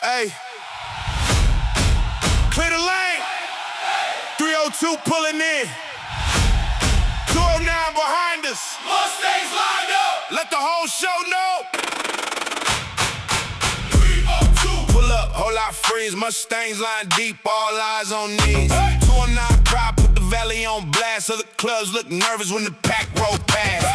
Hey, clear the lane. 302 pulling in. 209 behind us. Mustangs lined up. Let the whole show know. 302. Pull up, whole lot freeze. Mustangs line deep, all eyes on knees. 209 pride, put the valley on blast. Other clubs look nervous when the pack roll past.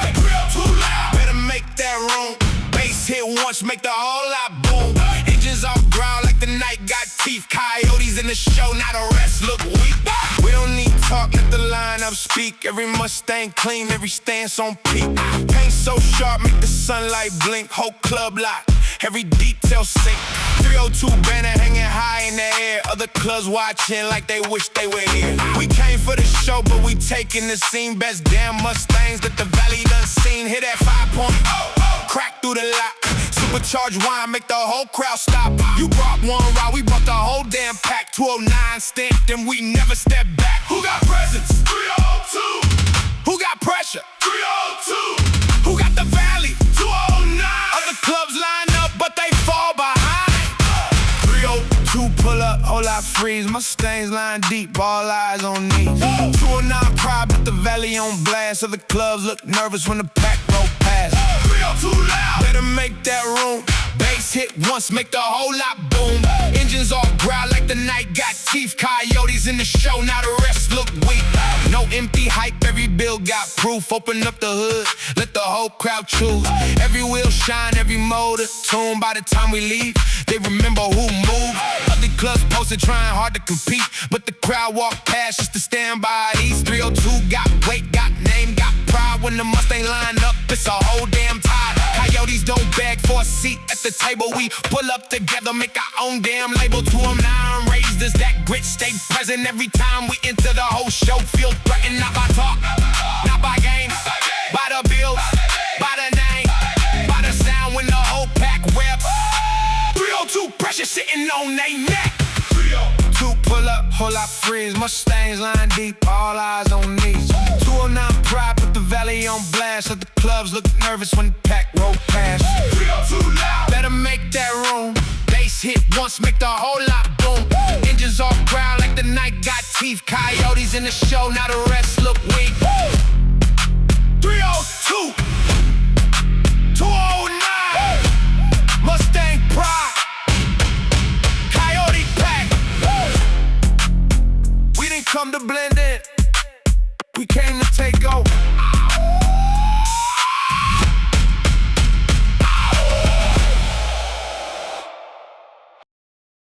Too loud. Better make that room. Bass hit once, make the whole lot boom. Engines off ground like the night got teeth. Coyotes in the show, now the rest look weak. We don't need talk, let the lineup speak. Every Mustang clean, every stance on peak. Paint so sharp, make the sunlight blink. Whole club lock, every detail sync. 302 banner hanging high in the air. Other clubs watching like they wish they were here. We came for the show, but we taking the scene. Best damn Mustangs that the valley done seen. Hit that 5.0, crack through the lock. Supercharged wine, make the whole crowd stop. You brought one ride, we brought the whole damn pack. 209 stamped and we never step back. Who got presence? 302. Who got pressure? 302. Who got the valley? 209. Other clubs line up, but they fall behind. 302 pull up, whole lot freeze. Mustangs line deep, all eyes on knees. 209 pride, put the valley on blast. Other clubs look nervous when the pack roll past. 302 loud. Better make that room. Bass hit once, make the whole lot boom. Engines all growl like the night got teeth. Coyotes in the show, now the rest look weak. No empty hype, every bill got proof. Open up the hood, let the whole crowd choose. Every wheel shine, every motor tune. By the time we leave, they remember who moved. Other clubs posted trying hard to compete, but the crowd walked past just to stand by these. 302 got weight, got name, got pride. When the Mustang line up, it's a whole damn tide. Coyotes don't beg for a seat at the table. We pull up together, make our own damn label. 209 raised us, that grit stay present every time we enter the whole show. Feel threatened, not by talk, not by game, by the bills, by the name, by the sound when the whole pack rep. 302 pressure sitting on they neck. 302 pull up, whole lot freeze. Mustangs line deep, all eyes on knees. 209 pride, put the valley on blast. Other clubs look nervous when the pack roll past. 302 loud. Better make that room. Bass hit once, make the whole lot boom. Engines all ground like the night got teeth. Coyotes in the show, now the rest look weak. 302 209 Mustang pride, Coyote pack. We didn't come to blend in, we came to take over.